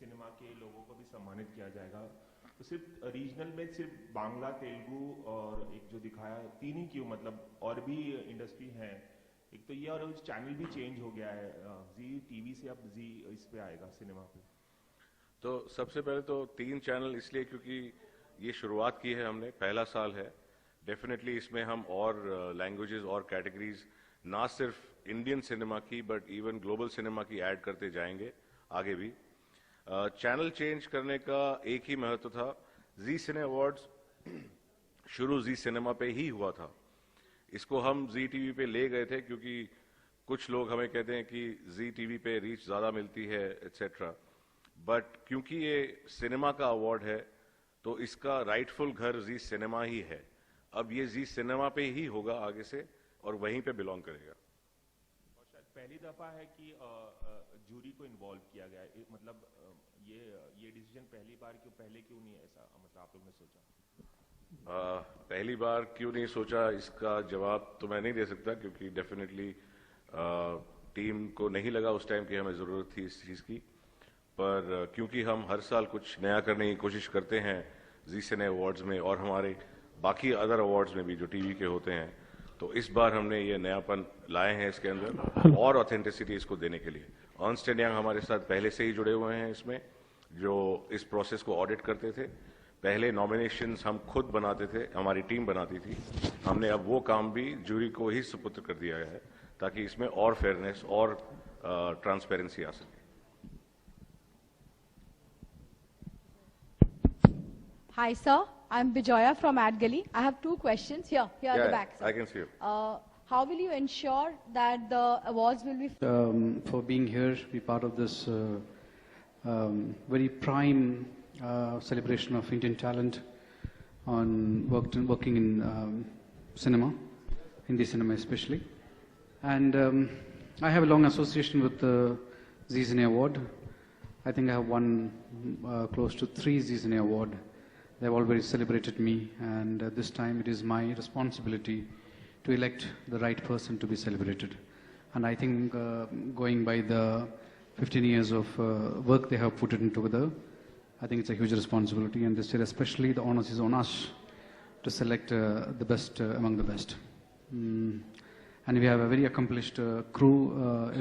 Cinema के लोगों को भी सम्मानित किया जाएगा। तो सिर्फ रीजनल में सिर्फ बांग्ला, तेलुगु और एक जो दिखाया, तीन ही क्यों, मतलब और भी इंडस्ट्री हैं। एक तो ये, और चैनल भी चेंज हो गया है, जी टीवी से अब जी इस पे आएगा सिनेमा पे। तो सबसे पहले तो 3 चैनल इसलिए क्योंकि ये शुरुआत की है हमने, पहला साल है। डेफिनेटली इसमें हम और लैंग्वेजेस और कैटेगरीज ना सिर्फ इंडियन सिनेमा की बट इवन ग्लोबल सिनेमा की ऐड करते जाएंगे आगे भी। चैनल चेंज करने का एक ही महत्व था। जी सिने अवार्ड्स शुरू जी सिनेमा पे ही हुआ था। इसको हम जी टीवी पे ले गए थे क्योंकि कुछ लोग हमें कहते हैं कि जी टीवी पे रीच ज्यादा मिलती है एटसेट्रा, बट क्योंकि ये सिनेमा का अवार्ड है तो इसका राइटफुल घर जी सिनेमा ही है। अब ये जी सिनेमा पे ही होगा आगे से और वहीं पे बिलोंग करेगा। और शायद पहली दफा है कि जूरी को इन्वॉल्व किया गया है, मतलब ये डिसीजन पहली बार क्यों, पहले क्यों नहीं ऐसा, मतलब आप लोग ने सोचा? पहली बार क्यों नहीं सोचा, इसका जवाब तो मैं नहीं दे सकता क्योंकि डेफिनेटली टीम को नहीं लगा उस टाइम कि हमें जरूरत थी इस चीज की। पर क्योंकि हम हर साल कुछ नया करने की कोशिश करते हैं जी सिने अवार्ड्स में और हमारे बाकी अदर अवार्ड्स में भी जो टीवी के होते हैं, तो इस बार हमने ये नयापन लाए हैं इसके अंदर और ऑथेंटिसिटी इसको देने के लिए। अर्नस्ट एंड यंग हमारे साथ पहले से ही जुड़े हुए हैं इसमें, जो इस प्रोसेस को ऑडिट करते थे। पहले नॉमिनेशंस हम खुद बनाते थे, हमारी टीम बनाती थी। हमने अब वो काम भी जूरी को ही सुपुत्र कर दिया है ताकि इसमें और फेयरनेस और ट्रांसपेरेंसी आ सके। Hi, sir. I'm Bijoya from AdGully. I have 2 questions here at the back, sir. I can see you. How will you ensure that the awards will be For being here, be part of this very prime celebration of Indian talent on working in cinema, Hindi cinema especially. And I have a long association with the Zee Cine Award. I think I have won close to 3 Zee Cine Award. They've already celebrated me, and this time it is my responsibility to elect the right person to be celebrated. And I think going by the 15 years of work they have put it together, I think it's a huge responsibility, and this year especially the honors is on us to select the best among the best. And we have a very accomplished crew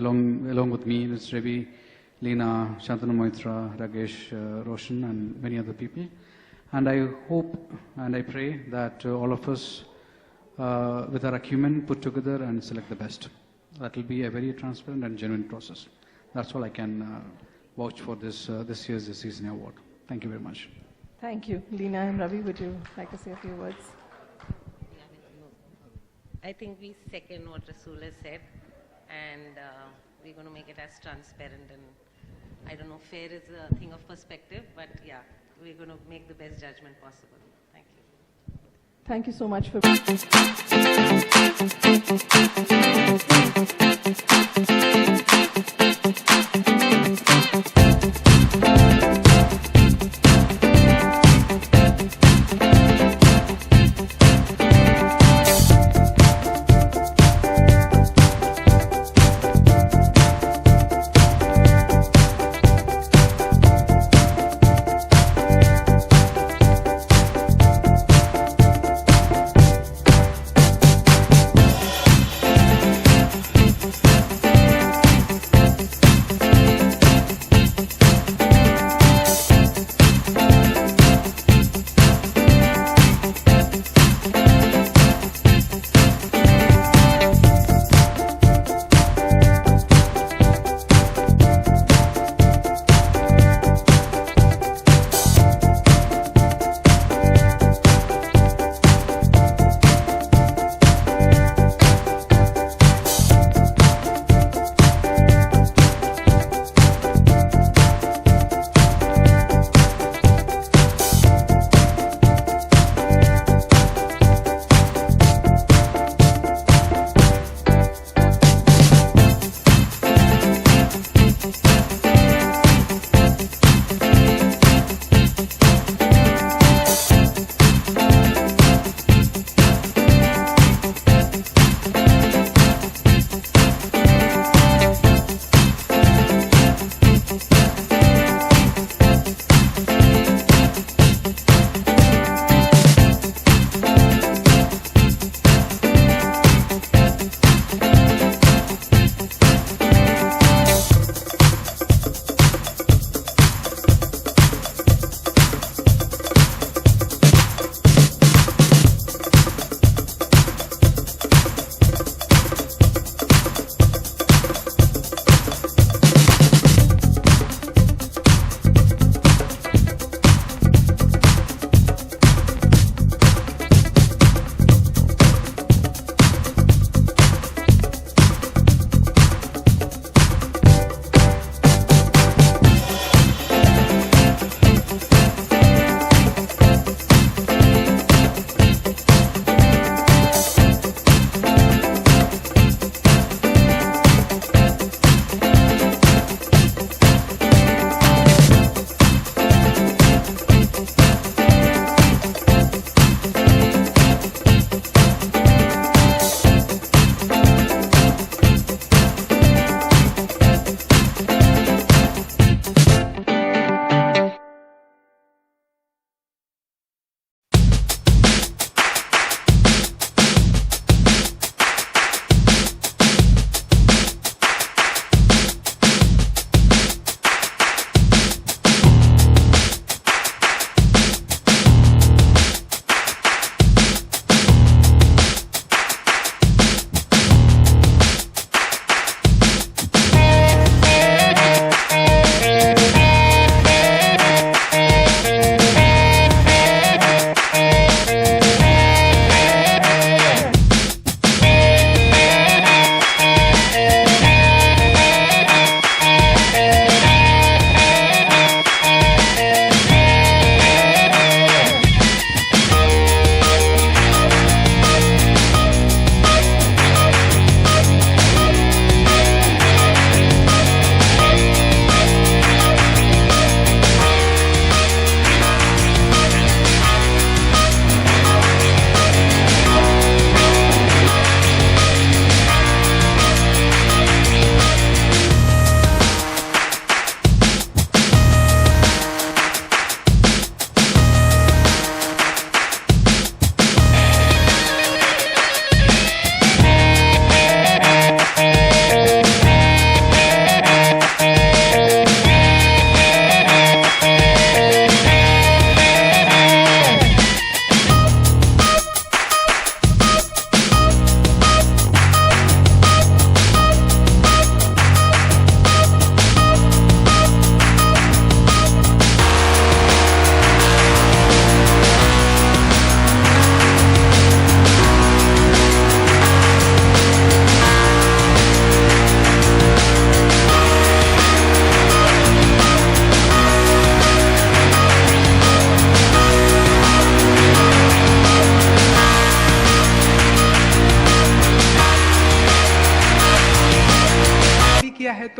along with me. It's Ravi, Leena, Shantanu Moitra, Ragesh, Roshan, and many other people. And I hope and I pray that all of us, with our acumen, put together and select the best. That will be a very transparent and genuine process. That's all I can vouch for this year's Zee Cine Award. Thank you very much. Thank you. Leena and Ravi, would you like to say a few words? I think we second what Rasool has said, and we're going to make it as transparent, and I don't know, fair is a thing of perspective, but yeah, we're going to make the best judgment possible. Thank you. Thank you so much for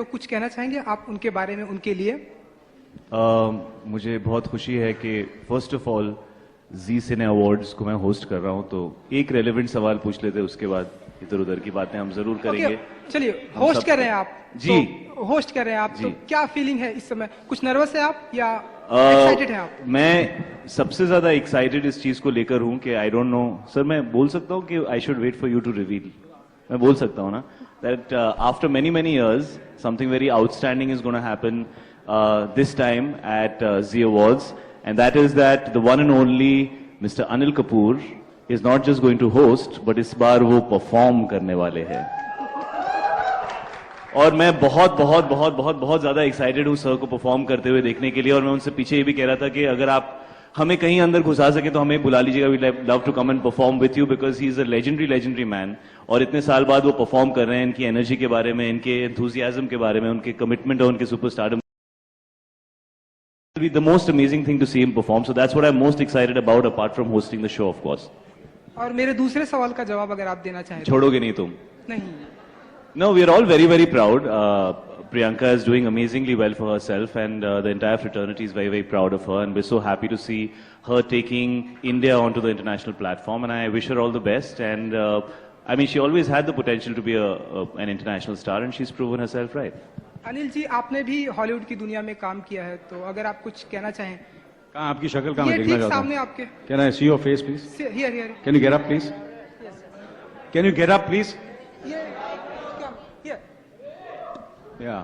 तो कुछ कहना चाहेंगे आप उनके बारे में, उनके लिए? मुझे बहुत खुशी है कि first of all Zee cine awards को मैं होस्ट कर रहा हूं, तो एक रेलेवेंट सवाल पूछ लेते, उसके बाद इधर उधर की बातें हम जरूर करेंगे। चलिए, होस्ट कर रहे हैं आप जी, तो होस्ट कर रहे हैं आप, तो क्या फीलिंग है इस समय? कुछ नर्वस है आप या एक्साइटेड हैं आप? मैं सबसे ज्यादा एक्साइटेड इस चीज को लेकर हूं कि आई डोंट नो सर, मैं बोल सकता हूं कि I should wait for you to reveal, मैं बोल सकता हूं ना, that after many many years something very outstanding is gonna happen this time at Zee Awards, and that is that the one and only Mr. Anil Kapoor is not just going to host, but इस बार वो perform करने वाले हैं। और मैं बहुत बहुत बहुत बहुत बहुत ज्यादा एक्साइटेड हूँ सर को परफॉर्म करते हुए देखने के लिए, और मैं उनसे पीछे ये भी कह रहा था कि अगर आप हमें कहीं अंदर घुसा सके तो हमें बुला लीजिएगा, we love to come and perform with you, because he is a legendary man, और इतने साल बाद वो परफॉर्म कर रहे हैं। इनकी एनर्जी के बारे में, इनके एंथुजियाज्म के बारे में, उनके कमिटमेंट और उनके superstardom, be the most amazing thing to see him perform, so that's what I'm most excited about apart from hosting the show, of course. और मेरे दूसरे सवाल का जवाब अगर आप देना चाहें? छोड़ोगे नहीं तुम? नहीं। No, we are all very very proud. Priyanka is doing amazingly well for herself, and the entire fraternity is very very proud of her, and we're so happy to see her taking India onto the international platform, and I wish her all the best. And I mean, she always had the potential to be an international star, and she's proven herself right. Anil ji, आपने भी Hollywood की दुनिया में काम किया है, तो अगर आप कुछ कहना चाहें? कहाँ आपकी शक्ल कहाँ मैं देखना ठीक चाहता सामने हूँ? आपके। Can I see your face, please? Here. Can you get up, please? Can you get up, please? Here. Yeah.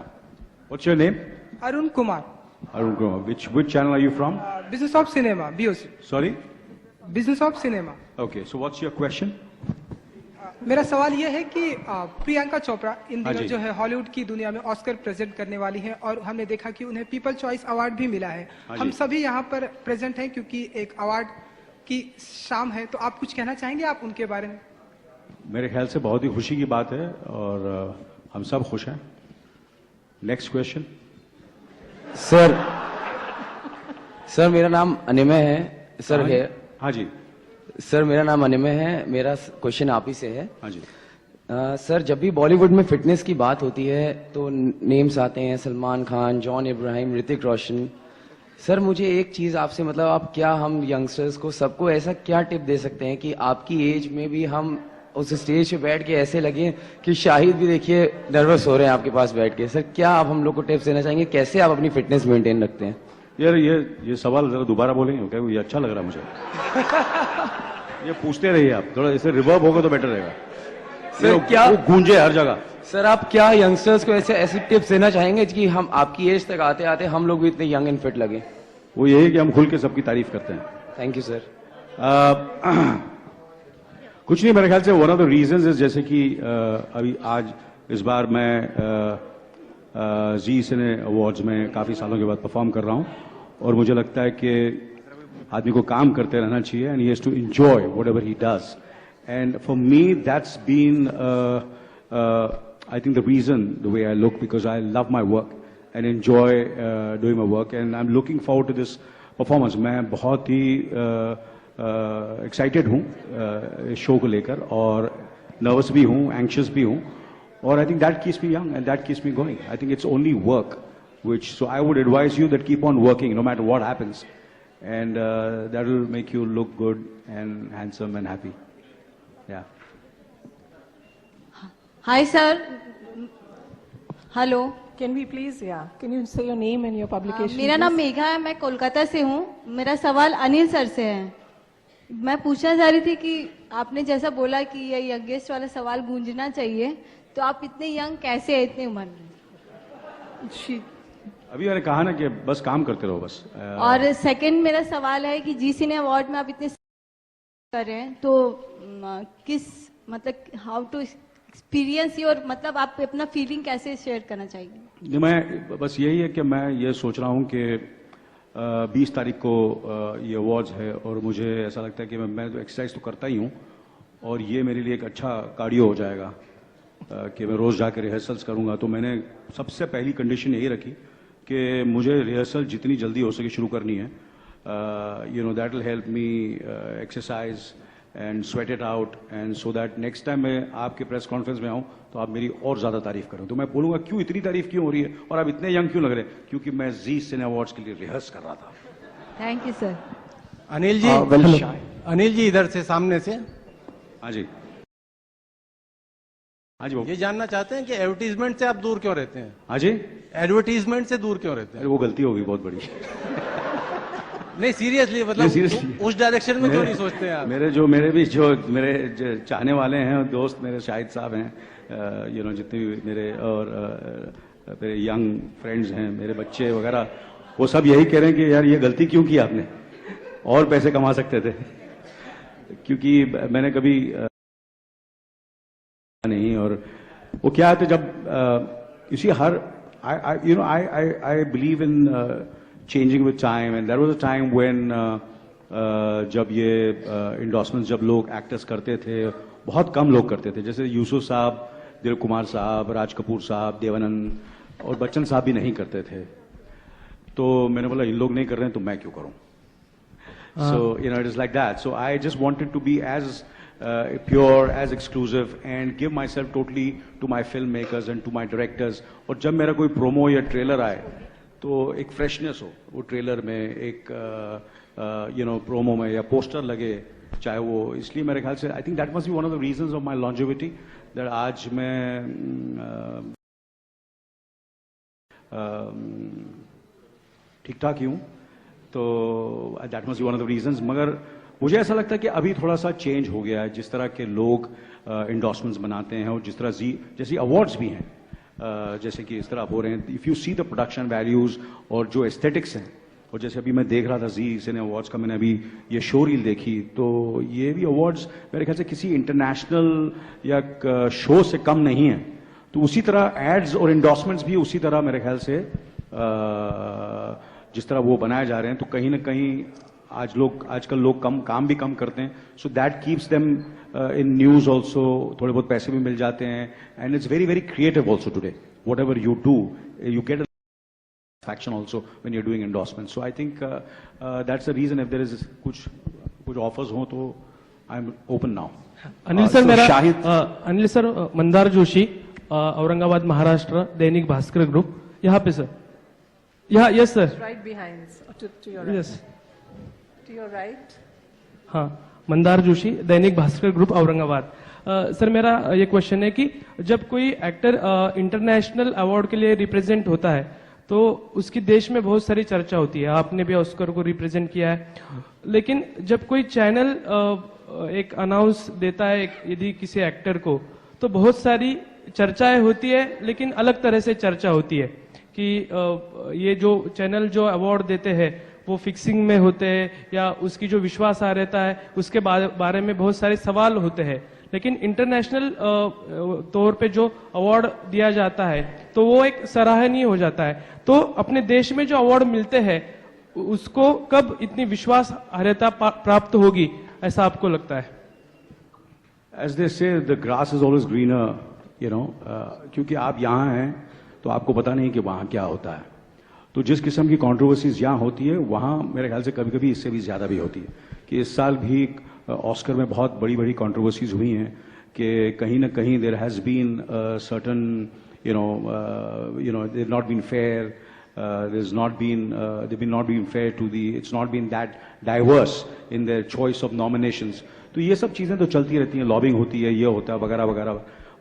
What's your name? Arun Kumar. Arun Kumar. Which channel are you from? Business of cinema, BOC। Sorry? Business of cinema. Okay. So what's your question? मेरा सवाल यह है कि प्रियंका चोपड़ा इन हाँ दिनों जी। जो है Hollywood की दुनिया में ऑस्कर प्रेजेंट करने वाली हैं, और हमने देखा कि उन्हें पीपल चॉइस अवार्ड भी मिला है। हाँ हम जी। सभी यहाँ पर प्रेजेंट हैं क्योंकि एक अवार्ड की शाम है, तो आप कुछ कहना चाहेंगे आप उनके बारे में? मेरे ख्याल से बहुत ही खुशी की बात है, और हम सब खुश हैं। Next question. सर मेरा नाम अनिमय है सर। हाँ जी। सर मेरा नाम अनिमय है, मेरा क्वेश्चन आप ही से है। हाँ जी। सर जब भी बॉलीवुड में फिटनेस की बात होती है तो नेम्स आते हैं सलमान खान, जॉन इब्राहिम, ऋतिक रोशन। सर मुझे एक चीज आपसे, मतलब आप क्या हम यंगस्टर्स को सबको ऐसा क्या टिप दे सकते हैं कि आपकी एज में भी हम उस स्टेज पे बैठ के ऐसे लगे कि शाहिद भी देखिए नर्वस हो रहे हैं आपके पास बैठ के। सर क्या आप हम लोग को टिप्स देना चाहेंगे, कैसे आप अपनी फिटनेस मेंटेन रखते हैं? यार ये सवाल जरा दोबारा बोलेंगे क्या? ये अच्छा लग रहा है मुझे। ये पूछते रहिए आप, थोड़ा इसे रिवर्ब होगा तो बेटर रहेगा। सर क्या वो गूंजे हर जगह। सर आप क्या यंगस्टर्स को ऐसी टिप्स देना चाहेंगे कि हम आपकी एज तक आते आते हम लोग भी इतने यंग एंड फिट लगे? वो यही कि हम खुल के सबकी तारीफ करते हैं। Thank you sir. कुछ नहीं, मेरे ख्याल से one of the reasons is, जैसे कि अभी आज इस बार मैं जी सिने अवार्ड्स में काफी सालों के बाद परफॉर्म कर रहा हूं, और मुझे लगता है कि आदमी को काम करते रहना चाहिए, and he has to enjoy whatever he does. And for me that's been I think the reason the way I look, because I love my work and enjoy doing my work, and I am looking forward to this performance. मैं बहुत ही excited हूँ इस show को लेकर, और nervous भी हूँ, anxious भी हूँ, और I think that keeps me young and that keeps me going. I think it's only work which, so I would advise you that keep on working no matter what happens, and that will make you look good and handsome and happy. Yeah. Hi sir. Hello. Can we please, can you say your name and your publication? मेरा नाम please? Megha है, मैं कोलकाता से हूँ। मेरा सवाल Anil sir से है। मैं पूछना चाह रही थी कि आपने जैसा बोला कि ये यंगेस्ट वाला सवाल गूंजना चाहिए, तो आप इतने यंग कैसे है इतनी उम्र में? अभी मैंने कहा ना कि बस काम करते रहो बस। और सेकंड मेरा सवाल है कि जी सिने अवार्ड में आप इतने कर रहे हैं, तो किस मतलब हाउ टू एक्सपीरियंस योर, मतलब आप अपना फीलिंग कैसे शेयर करना चाहिए? मैं बस यही है कि मैं ये सोच रहा हूँ कि 20 तारीख को ये अवार्ड्स है, और मुझे ऐसा लगता है कि मैं तो एक्सरसाइज तो करता ही हूँ, और ये मेरे लिए एक अच्छा कार्डियो हो जाएगा कि मैं रोज जाकर रिहर्सल्स करूँगा। तो मैंने सबसे पहली कंडीशन यही रखी कि मुझे रिहर्सल जितनी जल्दी हो सके शुरू करनी है। You know that will help me exercise and sweat it out and so that next time मैं आपके प्रेस कॉन्फ्रेंस में आऊं तो आप मेरी और ज्यादा तारीफ करें। तो मैं बोलूंगा क्यों इतनी तारीफ क्यों हो रही है और आप इतने यंग क्यों लग रहे हैं, क्योंकि मैं जी सिने अवार्ड्स के लिए रिहर्स कर रहा था। Thank you sir. Anil ji, Anil ji इधर से सामने से। हाँ जी, हाँ जी, ये जानना चाहते हैं कि एडवर्टीजमेंट से आप दूर क्यों रहते हैं? हाँ जी, एडवर्टीजमेंट से दूर क्यों रहते हैं? अरे वो गलती होगी बहुत बड़ी। नहीं सीरियसली, मतलब seriously। उस डायरेक्शन में क्यों नहीं सोचते हैं आप? मेरे चाहने वाले हैं दोस्त, मेरे शाहिद साहब हैं, जितने भी मेरे और मेरे यंग फ्रेंड्स हैं, मेरे बच्चे वगैरह, वो सब यही कह रहे हैं कि यार ये गलती क्यों की आपने, और पैसे कमा सकते थे। क्योंकि मैंने कभी नहीं, और वो क्या है जब इसी हर I believe in changing with time, and there was a time when जब ये endorsement जब लोग actors करते थे, बहुत कम लोग करते थे, जैसे यूसुफ साहब, दिलीप कुमार साहब, राज कपूर साहब, देवानंद और बच्चन साहब भी नहीं करते थे। तो मैंने बोला इन लोग नहीं कर रहे हैं तो मैं क्यों करूं। So it is like that. So I just wanted to be as pure, as exclusive, and give myself totally to my filmmakers and to my directors. और जब मेरा कोई प्रोमो या ट्रेलर आए तो एक फ्रेशनेस हो वो ट्रेलर में, एक प्रोमो में या पोस्टर लगे, चाहे वो, इसलिए मेरे ख्याल से I think that must be one of the reasons of my longevity, that आज मैं ठीक ठाक ही हूं, तो that must be one of the reasons. मगर मुझे ऐसा लगता है कि अभी थोड़ा सा चेंज हो गया है, जिस तरह के लोग इंडोर्समेंट्स बनाते हैं और जिस तरह जैसे अवार्ड्स भी हैं, जैसे कि इस तरह हो रहे हैं, if you see the production values और जो एस्थेटिक्स हैं, और जैसे अभी मैं देख रहा था जी सिने अवार्ड्स का, मैंने अभी ये शो रील देखी, तो ये भी अवार्ड्स मेरे ख्याल से किसी इंटरनेशनल या शो से कम नहीं है। तो उसी तरह एड्स और इंडोर्समेंट्स भी उसी तरह मेरे ख्याल से जिस तरह वो बनाए जा रहे हैं, तो कहीं ना कहीं आजकल लोग काम भी कम करते हैं, so that keeps them in news also, थोड़े बहुत पैसे भी मिल जाते हैं, and it's very very creative also today, what ever you do you get satisfaction also when you're doing endorsements. So I think that's the reason, if there is कुछ offers हो तो I'm open now. Anil sir, मेरा Anil sir, Mandar Joshi, Aurangabad Maharashtra, Dainik Bhaskar group, यहाँ पे sir, यहाँ, yes sir, Right behind, to your right. Yes, To your right. हाँ, Mandar Joshi, Dainik Bhaskar group, Aurangabad. Sir मेरा ये क्वेश्चन है कि जब कोई एक्टर इंटरनेशनल अवार्ड के लिए रिप्रेजेंट होता है तो उसकी देश में बहुत सारी चर्चा होती है, आपने भी ऑस्कर को रिप्रेजेंट किया है, लेकिन जब कोई चैनल एक अनाउंस देता है यदि किसी एक्टर को, तो बहुत सारी चर्चाएं होती है, लेकिन अलग तरह से चर्चा होती है कि ये जो चैनल जो अवार्ड देते हैं वो फिक्सिंग में होते हैं, या उसकी जो विश्वास आ रहता है उसके बारे में बहुत सारे सवाल होते हैं। लेकिन इंटरनेशनल तौर पे जो अवार्ड दिया जाता है तो वो एक सराहनीय हो जाता है। तो अपने देश में जो अवार्ड मिलते हैं उसको कब इतनी विश्वासार्हता प्राप्त होगी, ऐसा आपको लगता है? As they say, the grass is always greener, क्योंकि आप यहाँ हैं तो आपको पता नहीं कि वहाँ क्या होता है। तो जिस किस्म की कंट्रोवर्सीज यहाँ होती है, वहाँ मेरे ख्याल से कभी कभी इससे भी ज्यादा भी होती है। कि इस साल भी ऑस्कर में बहुत बड़ी बड़ी कंट्रोवर्सीज हुई हैं कि कहीं ना कहीं there has been certain they've not been fair, there's not been they've been not been fair to the, it's not been that diverse in their choice of nominations. तो ये सब चीजें तो चलती रहती हैं, लॉबिंग होती है, ये होता है वगैरह वगैरह,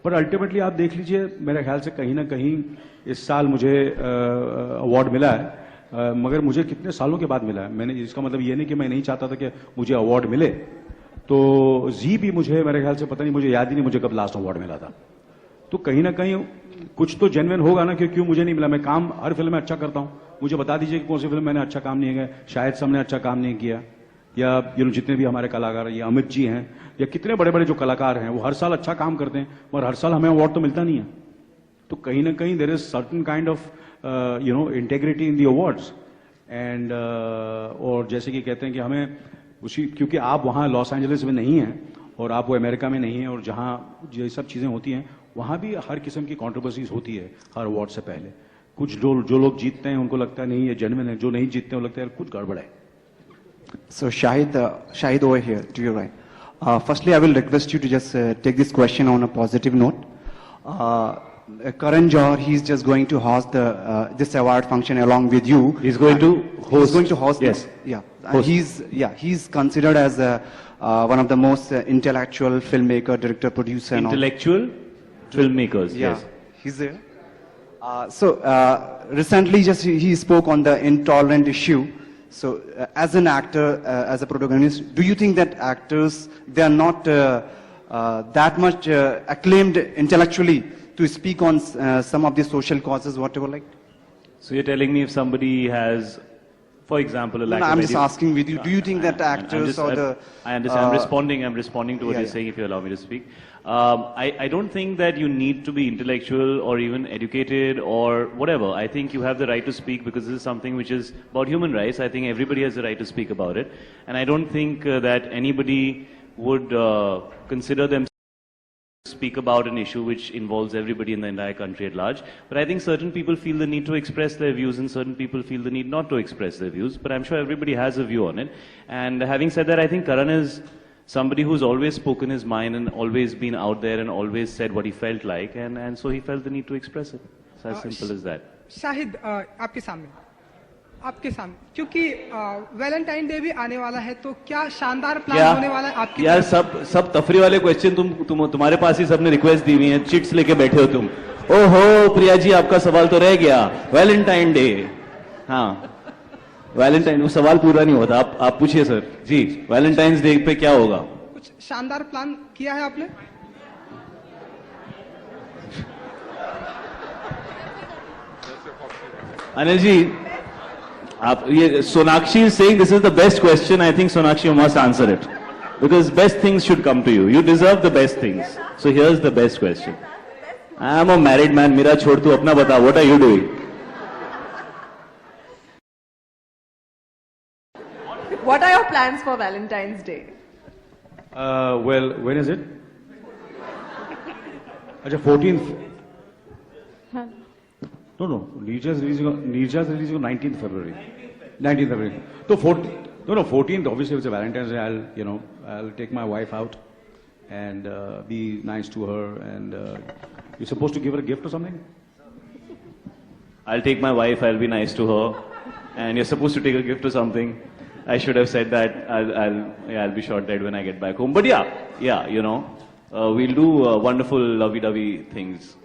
पर अल्टीमेटली आप देख लीजिए, मेरे ख्याल से कहीं ना कहीं इस साल मुझे अवार्ड मिला है, मगर मुझे कितने सालों के बाद मिला है। मैंने, इसका मतलब ये नहीं कि मैं नहीं चाहता था कि मुझे अवार्ड मिले, तो जी भी मुझे, मेरे ख्याल से पता नहीं, मुझे याद ही नहीं मुझे कब लास्ट अवार्ड मिला था। तो कहीं ना कहीं कुछ तो जेन्युइन होगा ना कि क्यों मुझे नहीं मिला। मैं काम हर फिल्म में अच्छा करता हूं, मुझे बता दीजिए कि कौन सी फिल्म मैंने अच्छा काम नहीं किया, शायद सबने अच्छा काम नहीं किया, या जितने भी हमारे कलाकार हैं, ये अमित जी हैं, या कितने बड़े बड़े जो कलाकार हैं, वो हर साल अच्छा काम करते हैं, मगर हर साल हमें अवार्ड तो मिलता नहीं है। तो कहीं ना कहीं there is certain kind of integrity in the awards, and और जैसे कि कहते हैं कि हमें उसी, क्योंकि आप वहाँ लॉस एंजलिस में नहीं हैं और आप वो अमेरिका में नहीं हैं, और जहाँ ये सब चीज़ें होती हैं वहाँ भी हर किस्म की कंट्रोवर्सीज होती है हर अवार्ड से पहले। कुछ जो लोग जीतते हैं उनको लगता है नहीं ये जेन्युइन है, जो नहीं जीतते हैं वो लगता है कुछ गड़बड़ है। So Shahid over here to your right. Firstly, I will request you to just take this question on a positive note. Karan Johar, he's just going to host the this award function along with you. He's going to host. He's going to host. Yes. Yeah. Host. He's considered as one of the most intellectual filmmaker, director, producer. And all. Intellectual filmmakers. Yeah. Yes. He's there. Recently, just he spoke on the intolerant issue. So, as an actor, as a protagonist, do you think that actors, they are not that much acclaimed intellectually to speak on some of the social causes, whatever like? So you're telling me if somebody has, for example, a lack No, of I'm just asking with you, do you think that I actors or the... I understand. I'm responding to what yeah, you're saying, if you allow me to speak. I don't think that you need to be intellectual or even educated or whatever. I think you have the right to speak because this is something which is about human rights. I think everybody has the right to speak about it. And I don't think that anybody would consider themselves speak about an issue which involves everybody in the entire country at large. But I think certain people feel the need to express their views and certain people feel the need not to express their views. But I'm sure everybody has a view on it. And having said that, I think Karan is somebody who's always spoken his mind and always been out there and always said what he felt like. And so he felt the need to express it. It's as simple as that. Shahid आपके सामने क्योंकि Valentine day भी आने वाला है तो क्या शानदार प्लान होने वाला है आपकी यार सब तफरी वाले क्वेश्चन तुम्हारे पास ही सबने रिक्वेस्ट दी हुई है, चिट्स लेके बैठे हो तुम. ओहो प्रिया जी, आपका सवाल तो रह गया. वैलेंटाइन डे, हाँ वैलेंटाइन, वो सवाल पूरा नहीं होता. आप पूछिए सर जी, वैलेंटाइंस डे पे क्या होगा? कुछ शानदार प्लान किया है आपने? अनिल जी, आप ये Sonakshi is saying this is the best question. I think Sonakshi, you must answer it because best things should come to you. You deserve the best things. So here's the best question. I am a married man. मेरा छोड़ तू अपना बता. What are you doing? What are your plans for Valentine's Day? Well, when is it? Acha, 14th. No. Neerja's releasing on 19th February. 19th February. So 14th. Obviously, it's a Valentine's Day. I'll take my wife out and be nice to her. And you're supposed to give her a gift or something. I'll take my wife. I'll be nice to her, and you're supposed to take a gift or something. I should have said that. I'll be shot dead when I get back home. But yeah, we'll do wonderful lovey-dovey things.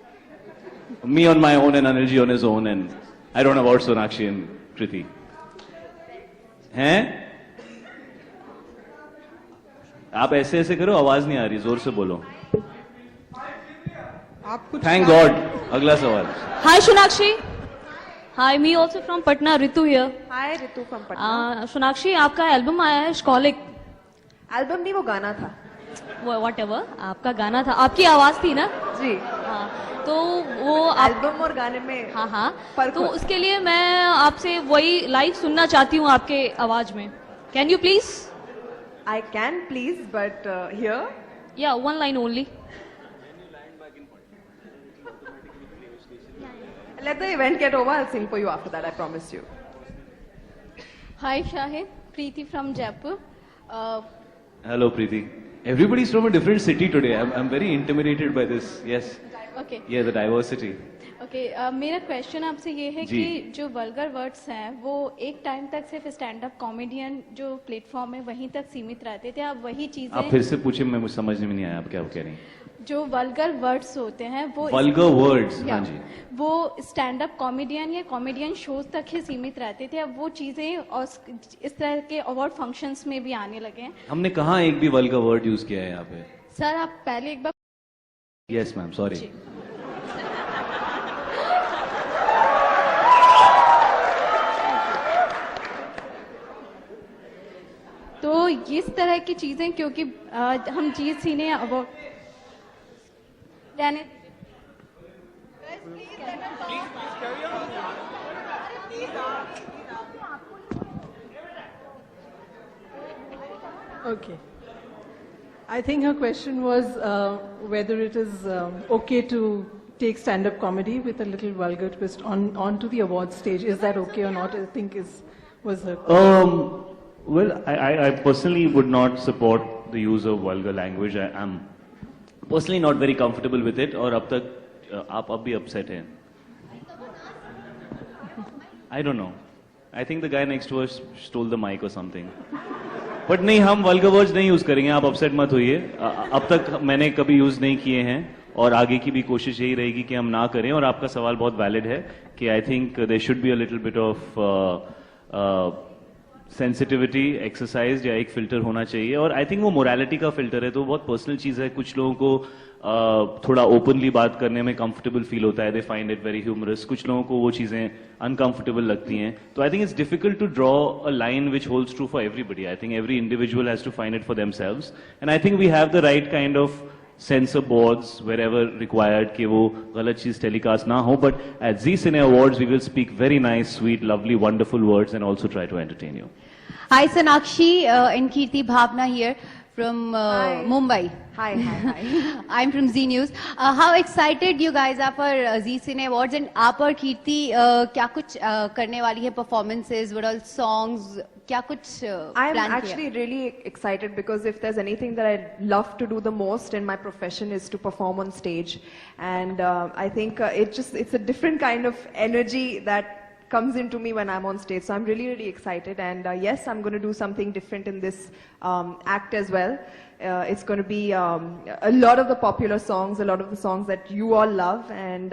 Me on my own and Anilji on his own, and I don't know about Sonakshi and Kriti. हैं? आप ऐसे करो, आवाज नहीं आ रही, जोर से बोलो. Thank God. अगला सवाल. Hi Sonakshi. Hi, me also from Patna. Ritu here. Hi, Ritu from Patna. Sonakshi, आपका एल्बम आया है Scholic. एल्बम नहीं, वो गाना था. Whatever, आपका गाना था, आपकी आवाज थी ना? जी. हाँ, तो वो एल्बम और गाने में हाँ, तो उसके लिए मैं आपसे वही लाइव सुनना चाहती हूँ आपके आवाज में. Can you please? I can please, but here? Yeah, one line only. Let the event get over. I'll sing for you after that. I promise you. Hi Shahid, Preeti from Jaipur. Hello Preeti. Everybody's from a different city today. I'm very intimidated by this. Yes. Okay. Yeah, the diversity. Okay. मेरा question आपसे ये है कि जो vulgar words हैं वो एक time तक सिर्फ स्टैंड अप कॉमेडियन जो प्लेटफॉर्म है वहीं तक सीमित रहते थे. आप वही चीजें आप फिर से पूछिए, मैं मुझे समझ में नहीं आया आप क्या कह रही हैं. जो वल्गर वर्ड्स होते हैं वो वल्गर वर्ड्स, हाँ जी, वो स्टैंड अप कॉमेडियन या कॉमेडियन शोज तक ही सीमित रहते थे. अब वो चीजें और इस तरह के अवार्ड फंक्शंस में भी आने लगे हैं. हमने कहाँ एक भी वल्गर वर्ड यूज किया है यहाँ पे? सर आप पहले एक बार. Yes ma'am, sorry. तो इस तरह की चीजें क्योंकि हम जीत सीने अवार्ड रहने. Okay. I think her question was whether it is okay to take stand-up comedy with a little vulgar twist onto the award stage. Is that okay or not? I think was her question. Well, I personally would not support the use of vulgar language. I'm personally not very comfortable with it. और अब तक आप अब भी upset हैं. I don't know. I think the guy next to us stole the mic or something. But नहीं, हम vulgar words नहीं use करेंगे. आप upset मत होइए. अब तक मैंने कभी use नहीं किए हैं और आगे की भी कोशिश यही रहेगी कि हम ना करें. और आपका सवाल बहुत valid है कि I think there should be a little bit of sensitivity exercise या एक फिल्टर होना चाहिए. और आई थिंक वो मोरालिटी का फिल्टर है, तो बहुत पर्सनल चीज है. कुछ लोगों को थोड़ा ओपनली बात करने में कंफर्टेबल फील होता है, they find it very humorous. कुछ लोगों को वो चीजें अनकंफर्टेबल लगती हैं. तो I think it's difficult to draw a line which holds true for everybody. I think every individual has to find it for themselves. And I think we have the right kind of censor boards wherever required कि वो गलत चीज telecast ना हो. But at Zee Cine Awards we will speak very nice, sweet, lovely, wonderful words and also try to entertain you. Hi Sonakshi and Kirti Bhavna here from Mumbai. Hi. I'm from Zee News. How excited you guys are for Zee Cine Awards, and आप और कीर्ति क्या कुछ करने वाली है, performances, what all songs, क्या कुछ I'm actually really excited because if there's anything that I love to do the most in my profession is to perform on stage, and I think it's a different kind of energy that comes into me when I'm on stage. So I'm really excited, and yes, I'm going to do something different in this act as well. It's going to be a lot of the popular songs, a lot of the songs that you all love, and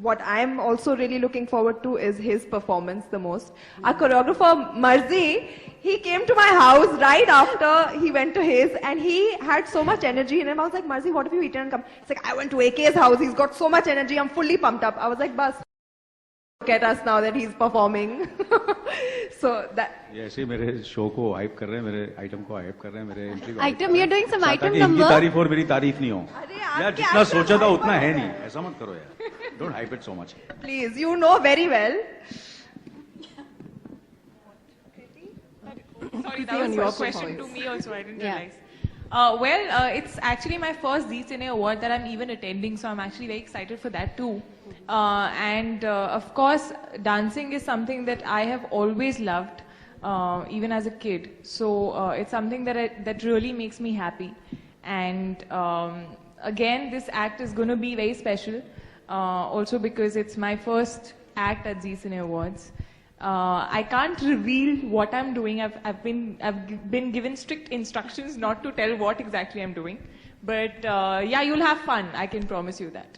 what I'm also really looking forward to is his performance the most. Our choreographer Marzi, he came to my house right after he went to his, and he had so much energy in him. I was like, Marzi, what have you eaten and come? He's like, I went to AK's house, he's got so much energy, I'm fully pumped up. I was like, bas, look at us now that he's performing. So that ये ऐसे मेरे show को hype कर रहे हैं, मेरे item को hype कर रहे हैं, मेरे एंट्री को Item, you're doing some item ताकि number. इनकी तारीफ और मेरी तारीफ नहीं हो. यार जितना सोचा था उतना है नहीं, ऐसा मत करो यार. Don't hype it so much. please, you know very well. Sorry, that was a question to me also, I didn't realize. It's actually my first Zee Cine Award that I'm even attending, so I'm actually very excited for that too. And of course, dancing is something that I have always loved, even as a kid. So it's something that really makes me happy. And again, this act is going to be very special, also because it's my first act at Zee Cine Awards. I can't reveal what I'm doing. I've been given strict instructions not to tell what exactly I'm doing. But yeah, you'll have fun. I can promise you that.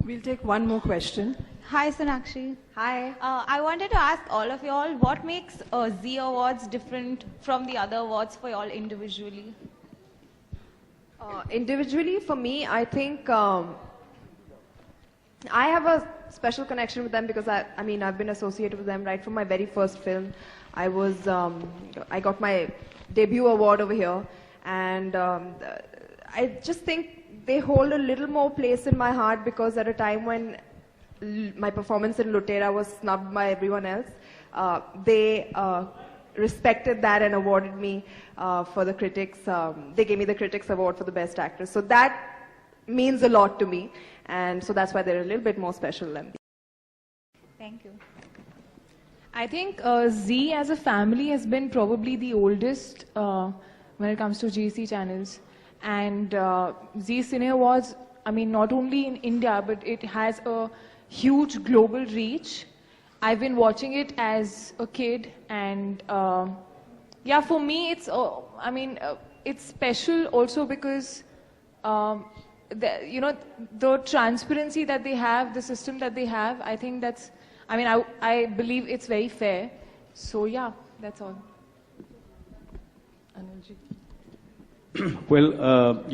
We'll take one more question. Hi Sonakshi. Hi. I wanted to ask all of you all, what makes Zee Awards different from the other awards for you all individually? Individually, for me, I think I have a special connection with them because I mean, I've been associated with them right from my very first film. I got my debut award over here, and I just think they hold a little more place in my heart because at a time when my performance in Lutera was snubbed by everyone else, they respected that and awarded me for the critics. They gave me the Critics Award for the Best Actress. So that means a lot to me, and so that's why they're a little bit more special than me. Thank you. I think Zee as a family has been probably the oldest when it comes to GC channels. And Zee Cine Awards, I mean, not only in India, but it has a huge global reach. I've been watching it as a kid, and yeah, for me, it's special also because the transparency that they have, the system that they have, I think I believe it's very fair. So yeah, that's all. Anilji. Well,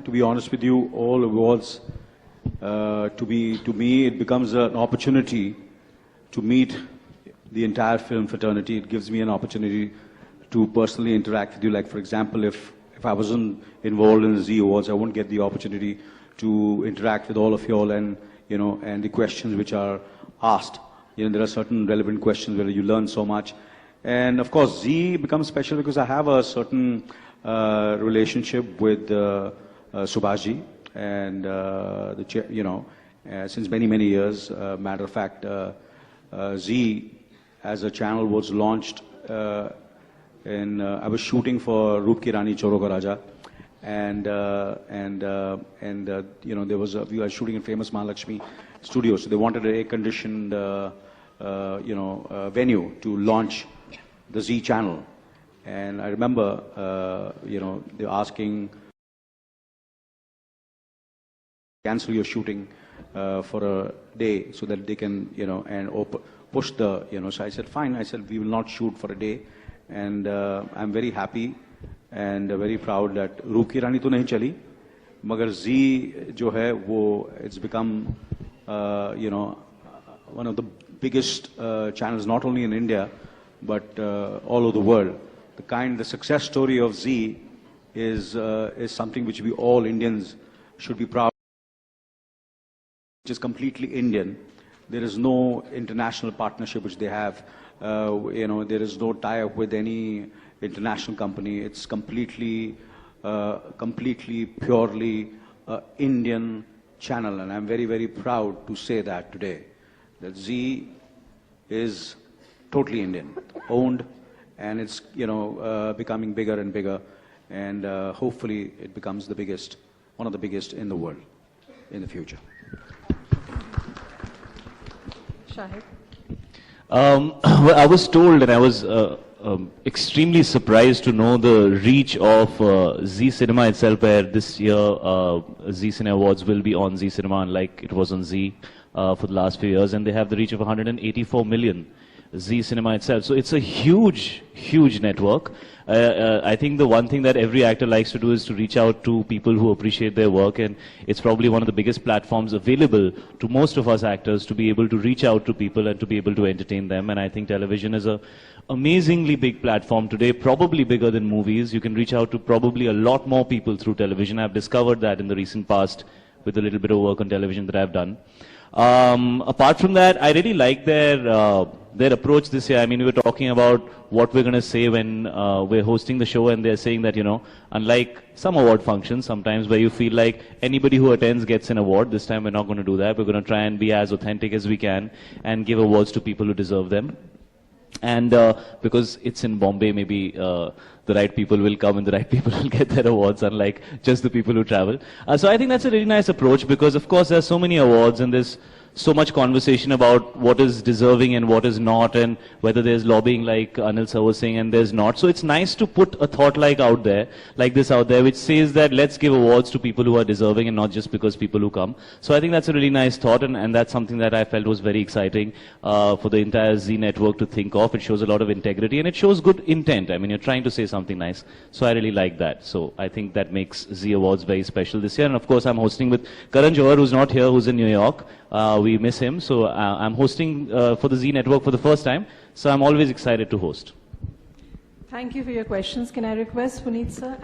to be honest with you, all awards, to me, it becomes an opportunity to meet the entire film fraternity. It gives me an opportunity to personally interact with you. Like, for example, if I wasn't involved in the Zee Awards, I wouldn't get the opportunity to interact with all of you all and the questions which are asked. There are certain relevant questions where you learn so much. And of course, Zee becomes special because I have a certain relationship with Subhaji and since many years. Matter of fact, Zee as a channel was launched and I was shooting for Roop Ki Rani Choro Ka Raja, and you know, we were shooting in famous Mahalakshmi studio, so they wanted an air-conditioned venue to launch the Z channel. And I remember, you know, they were asking, cancel your shooting for a day so that they can, you know, and push the, you know. So I said, fine. I said, we will not shoot for a day. And I'm very happy and very proud that Roop Ki Rani to nahi chali, magar Z jo hai, wo, it's become, you know, one of the biggest channels, not only in India, but all over the world. The success story of Z is something which we all Indians should be proud of. Which is completely Indian. There is no international partnership which they have. You know, there is no tie-up with any international company. It's completely, purely Indian channel, and I'm very, very proud to say that today, that Z is totally Indian, owned, and it's, you know, becoming bigger and bigger, and hopefully it becomes the biggest, one of the biggest in the world in the future. Shahid. Well, I was told, and I was extremely surprised to know the reach of Z Cinema itself, where this year Z Cine Awards will be on Z Cinema, unlike it was on Z for the last few years, and they have the reach of 184 million. Z Cinema itself. So it's a huge, huge network. I think the one thing that every actor likes to do is to reach out to people who appreciate their work, and it's probably one of the biggest platforms available to most of us actors to be able to reach out to people and to be able to entertain them. And I think television is a amazingly big platform today, probably bigger than movies. You can reach out to probably a lot more people through television. I've discovered that in the recent past with a little bit of work on television that I've done. Apart from that, I really like their approach this year. I mean, we were talking about what we're going to say when we're hosting the show, and they're saying that, you know, unlike some award functions sometimes where you feel like anybody who attends gets an award, this time we're not going to do that. We're going to try and be as authentic as we can and give awards to people who deserve them. And because it's in Bombay, maybe the right people will come and the right people will get their awards, unlike just the people who travel. So I think that's a really nice approach, because of course there's so many awards and there's so much conversation about what is deserving and what is not, and whether there's lobbying like Anil sir was saying and there's not. So it's nice to put a thought like this out there, which says that let's give awards to people who are deserving and not just because people who come. So I think that's a really nice thought, and that's something that I felt was very exciting for the entire Z network to think of. It shows a lot of integrity and it shows good intent. I mean, you're trying to say something nice. So I really like that. So I think that makes Z Awards very special this year. And of course, I'm hosting with Karan Johar, who's not here, who's in New York. We miss him. So I'm hosting for the Z Network for the first time. So I'm always excited to host. Thank you for your questions. Can I request Puneet sir?